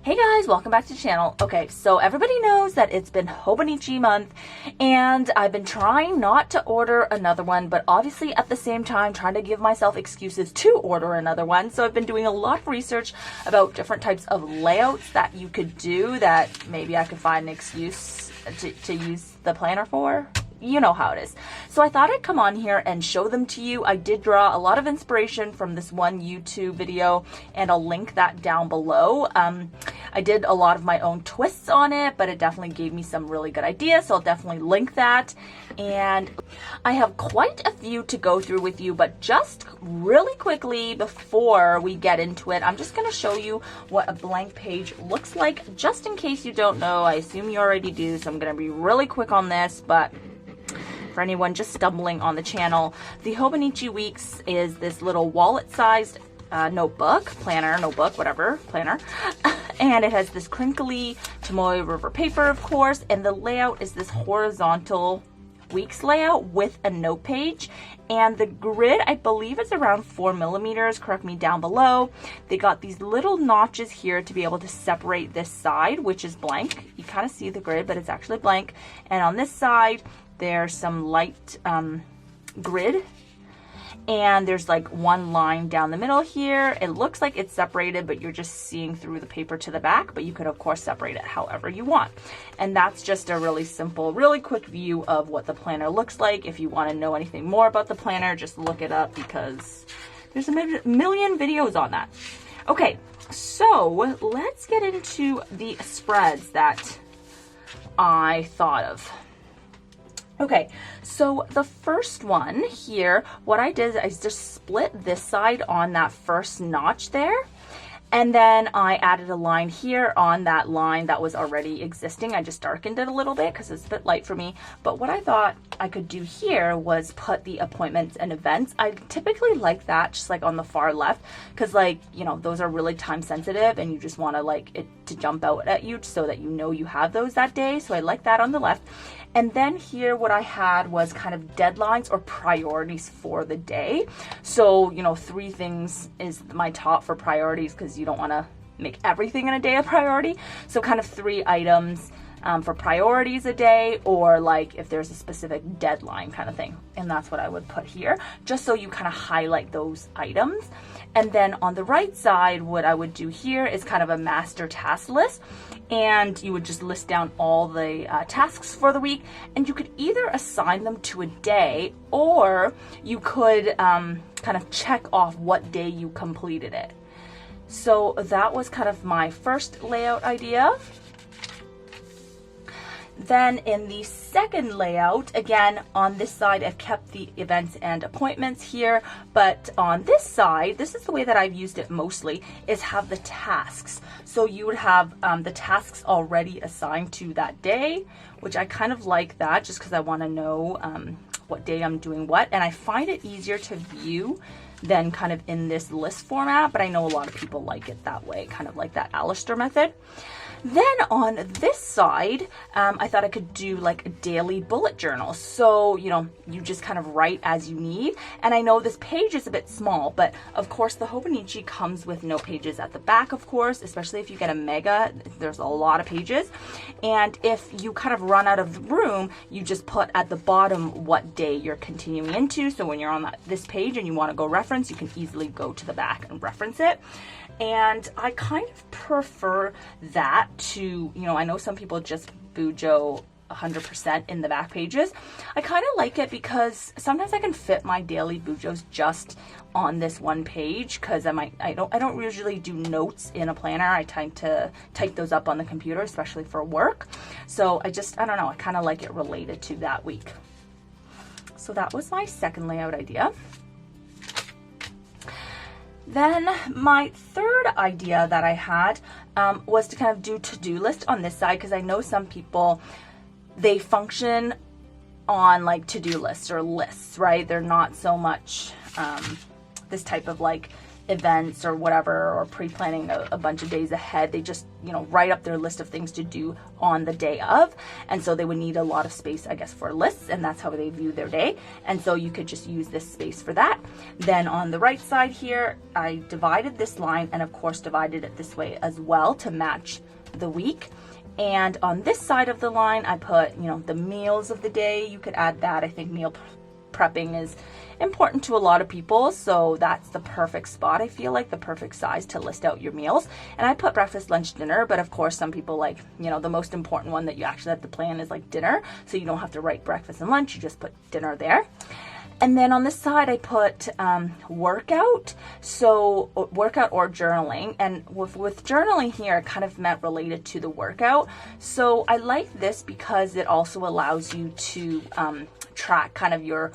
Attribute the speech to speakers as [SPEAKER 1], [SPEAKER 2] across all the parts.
[SPEAKER 1] Hey guys, welcome back to the channel. Okay, so everybody knows that it's been Hobonichi month and I've been trying not to order another one, but obviously at the same time trying to give myself excuses to order another one. So I've been doing a lot of research about different types of layouts that you could do that maybe I could find an excuse to use the planner for. You know how it is. So I thought I'd come on here and show them to you. I did draw a lot of inspiration from this one YouTube video and I'll link that down below. I did a lot of my own twists on it, but it definitely gave me some really good ideas, so I'll definitely link that. And I have quite a few to go through with you, but just really quickly before we get into it, I'm just going to show you what a blank page looks like, just in case you don't know. I assume you already do, so I'm going to be really quick on this, but for anyone just stumbling on the channel, the Hobonichi Weeks is this little wallet-sized notebook, planner, notebook, whatever, planner. And it has this crinkly Tomoe River paper, of course, and the layout is this horizontal weeks layout with a note page. And the grid, I believe, is around 4 millimeters. Correct me down below. They got these little notches here to be able to separate this side, which is blank. You kind of see the grid, but it's actually blank. And on this side, there's some light grid, and there's like one line down the middle here. It looks like it's separated, but you're just seeing through the paper to the back, but you could of course separate it however you want. And that's just a really simple, really quick view of what the planner looks like. If you want to know anything more about the planner, just look it up because there's a million videos on that. Okay, so let's get into the spreads that I thought of. Okay, so the first one here, what I did is I just split this side on that first notch there. And then I added a line here on that line that was already existing. I just darkened it a little bit because it's a bit light for me. But what I thought I could do here was put the appointments and events. I typically like that just like on the far left because, like, you know, those are really time sensitive and you just want to like it to jump out at you so that you know you have those that day. So I like that on the left. And then here what I had was kind of deadlines or priorities for the day. So, you know, 3 things is my top for priorities because you don't want to make everything in a day a priority. So kind of 3 items for priorities a day, or like if there's a specific deadline kind of thing. And that's what I would put here, just so you kind of highlight those items. And then on the right side, what I would do here is kind of a master task list. And you would just list down all the tasks for the week. And you could either assign them to a day, or you could kind of check off what day you completed it. So that was kind of my first layout idea. Then in the second layout, again, on this side, I've kept the events and appointments here, but on this side, this is the way that I've used it mostly, is have the tasks. So you would have the tasks already assigned to that day, which I kind of like that just because I want to know what day I'm doing what. And I find it easier to view than kind of in this list format, but I know a lot of people like it that way, kind of like that Alistair method. Then on this side, I thought I could do like a daily bullet journal. So, you know, you just kind of write as you need. And I know this page is a bit small, but of course the Hobonichi comes with no pages at the back, of course, especially if you get a mega, there's a lot of pages. And if you kind of run out of the room, you just put at the bottom what day you're continuing into. So when you're on this page and you want to go reference, you can easily go to the back and reference it. And I kind of prefer that to, you know, I know some people just Bujo 100% in the back pages. I kind of like it because sometimes I can fit my daily Bujos just on this one page because I don't usually do notes in a planner. I tend to type those up on the computer, especially for work. So I don't know, I kind of like it related to that week. So that was my second layout idea. Then my third idea that I had was to kind of do to-do list on this side because I know some people, they function on like to-do lists or lists, right? They're not so much this type of like events or whatever, or pre-planning a bunch of days ahead. They just, you know, write up their list of things to do on the day of. And so they would need a lot of space, I guess, for lists, and that's how they view their day. And so you could just use this space for that. Then on the right side here, I divided this line and of course divided it this way as well to match the week. And on this side of the line, I put, you know, the meals of the day. You could add that. I think meal prepping is important to a lot of people, so that's the perfect spot. I feel like the perfect size to list out your meals. And I put breakfast, lunch, dinner, but of course some people like, you know, the most important one that you actually have to plan is like dinner, so you don't have to write breakfast and lunch, you just put dinner there. And then on this side, I put workout, so workout or journaling. And with journaling here, it kind of meant related to the workout. So I like this because it also allows you to track kind of your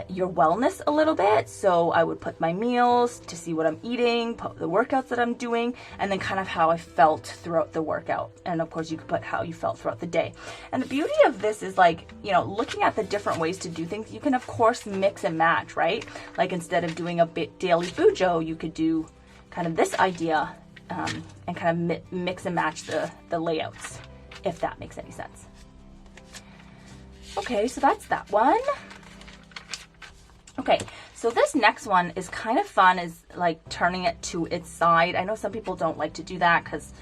[SPEAKER 1] wellness a little bit. So I would put my meals to see what I'm eating, put the workouts that I'm doing, and then kind of how I felt throughout the workout. And of course you could put how you felt throughout the day. And the beauty of this is, like, you know, looking at the different ways to do things, you can of course mix and match, right? Like instead of doing a daily bujo, you could do kind of this idea and kind of mix and match the layouts, if that makes any sense. Okay, so that's that one. Okay, so this next one is kind of fun, is like turning it to its side. I know some people don't like to do that because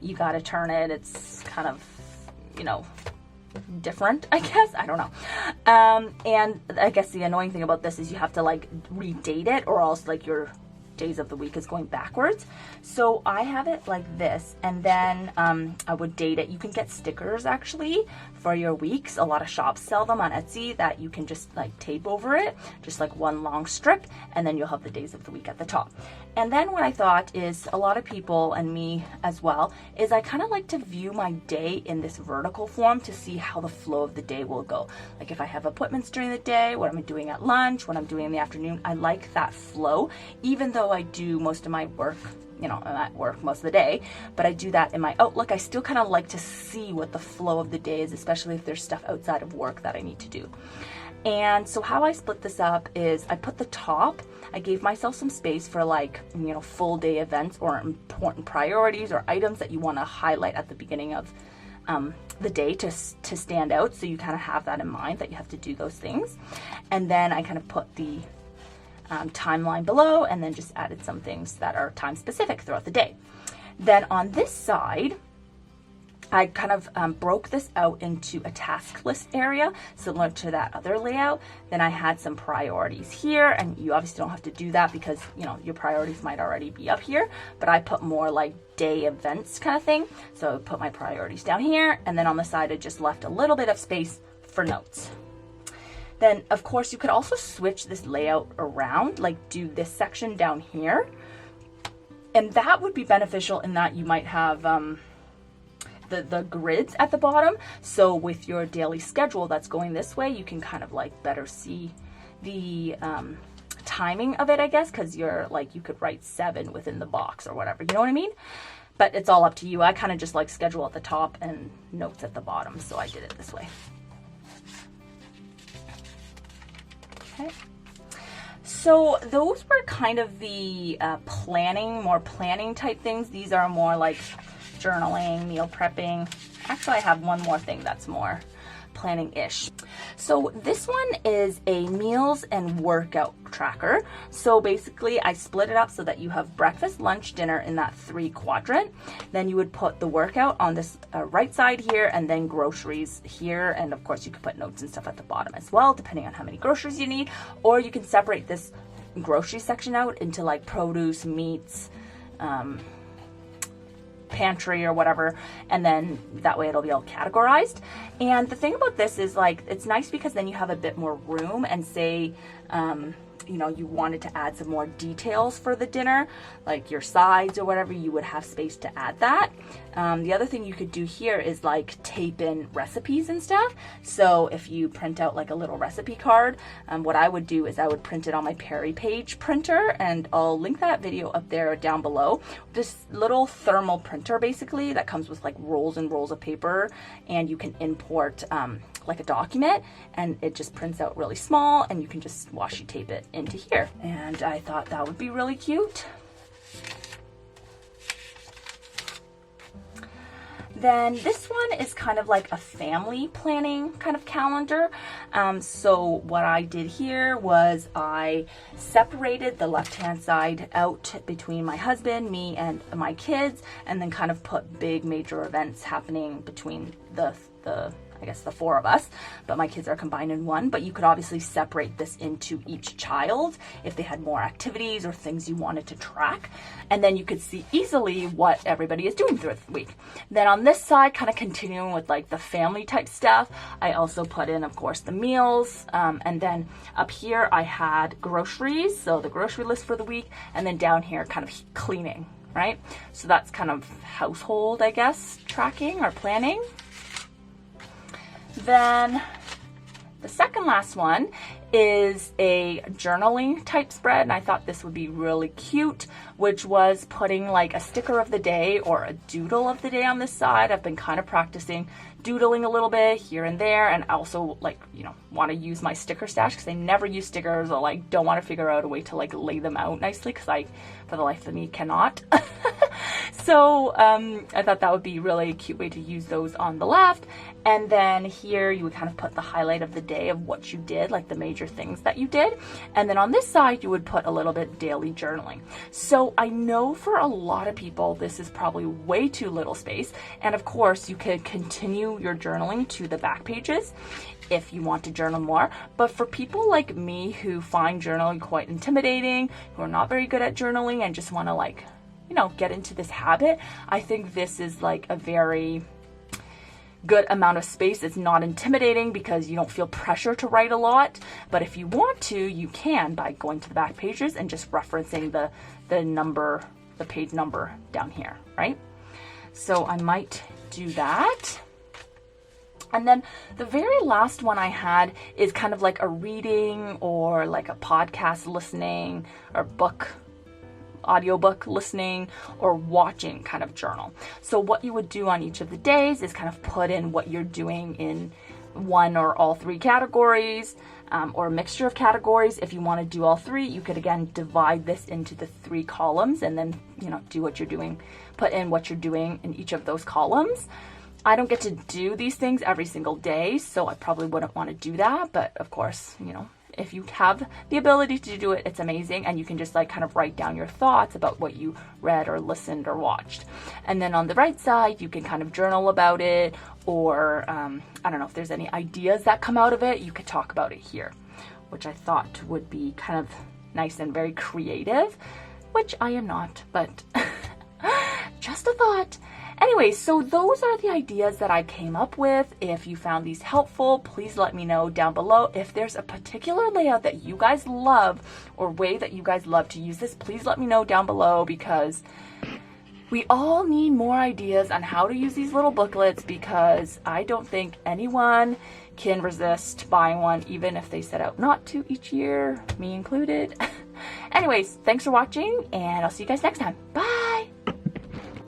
[SPEAKER 1] you got to turn it. It's kind of, you know, different, I guess. I don't know. And I guess the annoying thing about this is you have to like redate it, or else like your days of the week is going backwards. So I have it like this, and then I would date it. You can get stickers actually for your weeks. A lot of shops sell them on Etsy that you can just like tape over it, just like one long strip, and then you'll have the days of the week at the top. And then what I thought is, a lot of people, and me as well, is I kind of like to view my day in this vertical form to see how the flow of the day will go. Like if I have appointments during the day, what I'm doing at lunch, what I'm doing in the afternoon, I like that flow, even though I do most of my work, you know, I'm at work most of the day, but I do that in my Outlook. I still kind of like to see what the flow of the day is, especially if there's stuff outside of work that I need to do. And so how I split this up is I put the top, I gave myself some space for like, you know, full day events or important priorities or items that you want to highlight at the beginning of the day to stand out. So you kind of have that in mind that you have to do those things. And then I kind of put the timeline below, and then just added some things that are time specific throughout the day. Then on this side, I kind of broke this out into a task list area, similar to that other layout. Then I had some priorities here, and you obviously don't have to do that because, you know, your priorities might already be up here, but I put more like day events kind of thing. So I put my priorities down here, and then on the side I just left a little bit of space for notes. Then of course you could also switch this layout around, like do this section down here, and that would be beneficial in that you might have the grids at the bottom. So with your daily schedule that's going this way, you can kind of like better see the timing of it, I guess, because you're like, you could write 7 within the box or whatever, you know what I mean? But it's all up to you. I kind of just like schedule at the top and notes at the bottom, so I did it this way. Okay. So those were kind of the more planning type things. These are more like journaling, meal prepping. Actually, I have one more thing that's more planning-ish. So this one is a meals and workout tracker. So basically I split it up so that you have breakfast, lunch, dinner in that 3 quadrant. Then you would put the workout on this right side here, and then groceries here. And of course you could put notes and stuff at the bottom as well, depending on how many groceries you need. Or you can separate this grocery section out into like produce, meats, pantry or whatever, and then that way it'll be all categorized. And the thing about this is like, it's nice because then you have a bit more room, and say you know, you wanted to add some more details for the dinner, like your sides or whatever, you would have space to add that. The other thing you could do here is like tape in recipes and stuff. So if you print out like a little recipe card, what I would do is I would print it on my Perry Page printer, and I'll link that video up there down below. This little thermal printer basically that comes with like rolls and rolls of paper, and you can import like a document, and it just prints out really small, and you can just washi tape it into here. And I thought that would be really cute. Then this one is kind of like a family planning kind of calendar. So what I did here was I separated the left-hand side out between my husband, me, and my kids, and then kind of put big major events happening between the I guess the four of us, but my kids are combined in one. But you could obviously separate this into each child if they had more activities or things you wanted to track. And then you could see easily what everybody is doing through the week. Then on this side, kind of continuing with like the family type stuff, I also put in, of course, the meals. And then up here, I had groceries. So the grocery list for the week. And then down here, kind of cleaning, right? So that's kind of household, I guess, tracking or planning. Then the second last one is a journaling type spread, and I thought this would be really cute, which was putting like a sticker of the day or a doodle of the day on this side. I've been kind of practicing doodling a little bit here and there, and also like, you know, want to use my sticker stash because I never use stickers, or like don't want to figure out a way to like lay them out nicely because I, for the life of me, cannot. So I thought that would be really a cute way to use those on the left. And then here you would kind of put the highlight of the day of what you did, like the major things that you did. And then on this side, you would put a little bit daily journaling. So I know for a lot of people, this is probably way too little space. And of course, you could continue your journaling to the back pages if you want to journal more. But for people like me who find journaling quite intimidating, who are not very good at journaling and just want to like, you know, get into this habit, I think this is like a very good amount of space. It's not intimidating because you don't feel pressure to write a lot. But if you want to, you can by going to the back pages and just referencing the number, the page number down here, right? So I might do that. And then the very last one I had is kind of like a reading or like a podcast listening or audiobook listening or watching kind of journal. So what you would do on each of the days is kind of put in what you're doing in one or all three categories, or a mixture of categories. If you want to do all three, you could again divide this into the 3 columns and then, you know, do what you're doing, put in what you're doing in each of those columns. I don't get to do these things every single day, so I probably wouldn't want to do that. But of course, you know, if you have the ability to do it, it's amazing. And you can just like kind of write down your thoughts about what you read or listened or watched. And then on the right side, you can kind of journal about it, or I don't know if there's any ideas that come out of it, you could talk about it here, which I thought would be kind of nice and very creative, which I am not, but just a thought. Anyway, so those are the ideas that I came up with. If you found these helpful, please let me know down below. If there's a particular layout that you guys love or way that you guys love to use this, please let me know down below, because we all need more ideas on how to use these little booklets, because I don't think anyone can resist buying one, even if they set out not to each year, me included. Anyways, thanks for watching, and I'll see you guys next time. Bye!